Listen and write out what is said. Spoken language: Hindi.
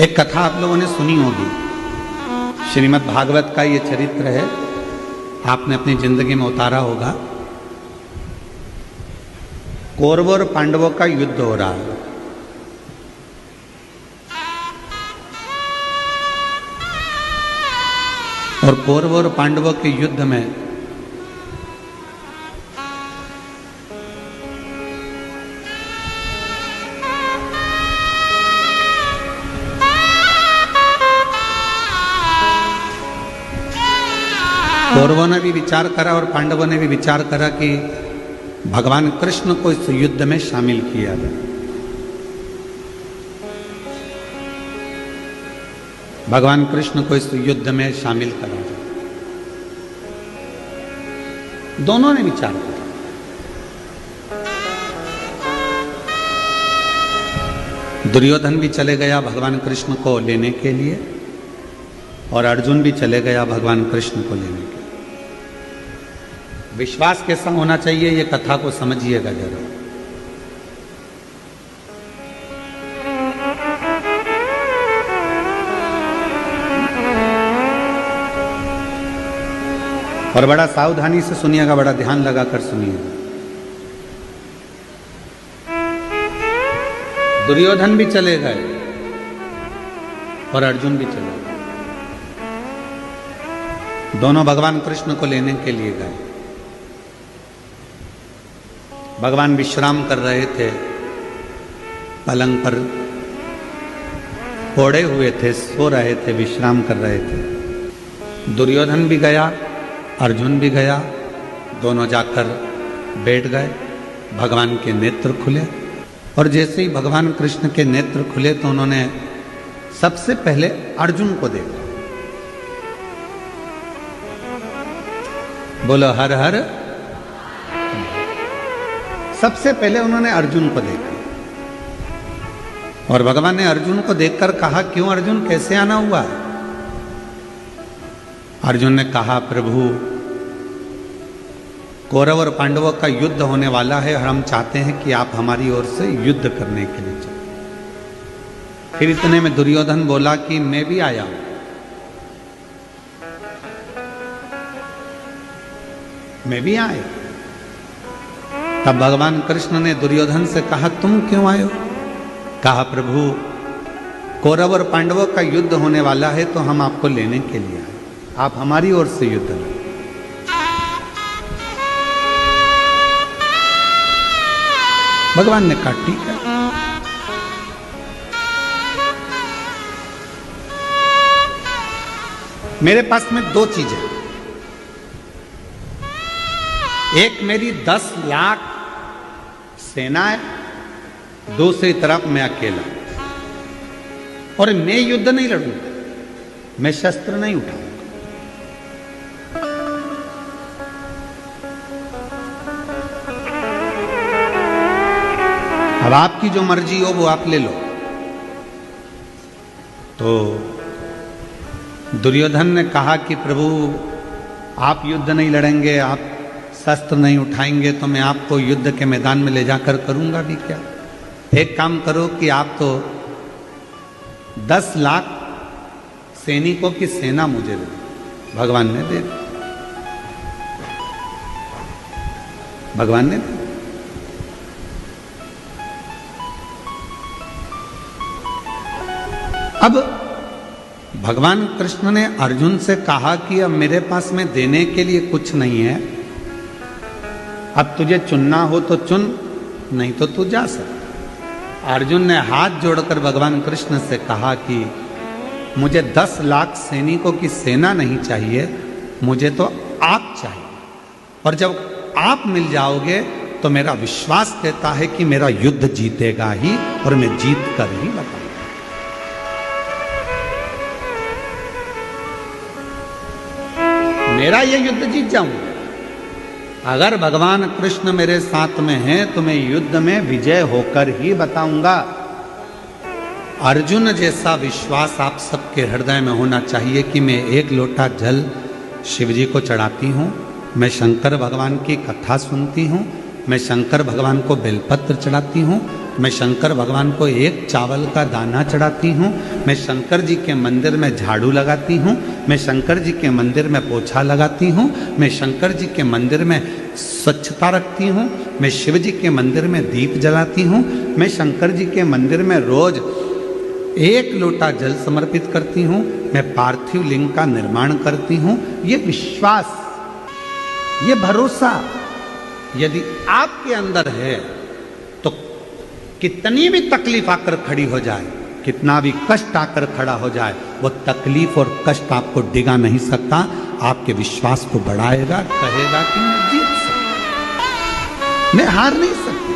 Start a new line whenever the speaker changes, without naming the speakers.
एक कथा आप लोगों ने सुनी होगी, श्रीमद् भागवत का ये चरित्र है, आपने अपनी जिंदगी में उतारा होगा। कौरवों और पांडवों का युद्ध हो रहा है। और कौरवों और पांडवों के युद्ध में कौरवों ने भी विचार करा और पांडवों ने भी विचार करा कि भगवान कृष्ण को इस युद्ध में शामिल किया जाए। भगवान कृष्ण को इस युद्ध में शामिल करा जाए। दोनों ने विचार किया। दुर्योधन भी चले गया भगवान कृष्ण को लेने के लिए और अर्जुन भी चले गया भगवान कृष्ण को लेने के लिए। विश्वास कैसा होना चाहिए, ये कथा को समझिएगा जरा। और बड़ा सावधानी से सुनिएगा, बड़ा ध्यान लगाकर सुनिएगा। दुर्योधन भी चले गए और अर्जुन भी चले गए। दोनों भगवान कृष्ण को लेने के लिए गए। भगवान विश्राम कर रहे थे, पलंग पर ओढ़े हुए थे, सो रहे थे, विश्राम कर रहे थे। दुर्योधन भी गया, अर्जुन भी गया। दोनों जाकर बैठ गए। भगवान के नेत्र खुले और जैसे ही भगवान कृष्ण के नेत्र खुले तो उन्होंने सबसे पहले अर्जुन को देखा। बोलो हर हर। सबसे पहले उन्होंने अर्जुन को देखा और भगवान ने अर्जुन को देखकर कहा, क्यों अर्जुन, कैसे आना हुआ? अर्जुन ने कहा, प्रभु कौरव और पांडवों का युद्ध होने वाला है और हम चाहते हैं कि आप हमारी ओर से युद्ध करने के लिए चलें। फिर इतने में दुर्योधन बोला कि मैं भी आया हूं। मैं भी आया। तब भगवान कृष्ण ने दुर्योधन से कहा, तुम क्यों आए हो? कहा, प्रभु कौरव और पांडवों का युद्ध होने वाला है तो हम आपको लेने के लिए आए, आप हमारी ओर से युद्ध करें। भगवान ने कहा, ठीक है। मेरे पास में दो चीजें, एक मेरी 10 लाख सेना है, दूसरी तरफ मैं अकेला। और मैं युद्ध नहीं लड़ूंगा, मैं शस्त्र नहीं उठाऊंगा। अब आपकी जो मर्जी हो वो आप ले लो। तो दुर्योधन ने कहा कि प्रभु आप युद्ध नहीं लड़ेंगे, आप शस्त्र नहीं उठाएंगे तो मैं आपको युद्ध के मैदान में ले जाकर करूंगा भी क्या? एक काम करो कि आप तो 10 लाख सैनिकों की सेना मुझे दे। भगवान ने दे, भगवान ने दे। अब भगवान कृष्ण ने अर्जुन से कहा कि अब मेरे पास में देने के लिए कुछ नहीं है, अब तुझे चुनना हो तो चुन, नहीं तो तू जा सकता। अर्जुन ने हाथ जोड़कर भगवान कृष्ण से कहा कि मुझे 10 लाख सैनिकों की सेना नहीं चाहिए, मुझे तो आप चाहिए। और जब आप मिल जाओगे तो मेरा विश्वास देता है कि मेरा युद्ध जीतेगा ही और मैं जीत कर ही बताऊंगा। मेरा ये युद्ध जीत जाऊंगा। अगर भगवान कृष्ण मेरे साथ में हैं तो मैं युद्ध में विजय होकर ही बताऊंगा। अर्जुन जैसा विश्वास आप सबके हृदय में होना चाहिए कि मैं एक लोटा जल शिव जी को चढ़ाती हूँ, मैं शंकर भगवान की कथा सुनती हूँ, मैं शंकर भगवान को बेलपत्र चढ़ाती हूँ, मैं शंकर भगवान को एक चावल का दाना चढ़ाती हूँ, मैं शंकर जी के मंदिर में झाड़ू लगाती हूँ, मैं शंकर जी के मंदिर में पोछा लगाती हूँ, मैं शंकर जी के मंदिर में स्वच्छता रखती हूँ, मैं शिव जी के मंदिर में दीप जलाती हूँ, मैं शंकर जी के मंदिर में रोज 1 लोटा जल समर्पित करती हूँ, मैं पार्थिव लिंग का निर्माण करती हूँ। ये विश्वास, ये भरोसा यदि आपके अंदर है तो कितनी भी तकलीफ आकर खड़ी हो जाए, कितना भी कष्ट आकर खड़ा हो जाए, वो तकलीफ और कष्ट आपको डिगा नहीं सकता, आपके विश्वास को बढ़ाएगा, कहेगा कि मैं जीत सकता, मैं हार नहीं सकता।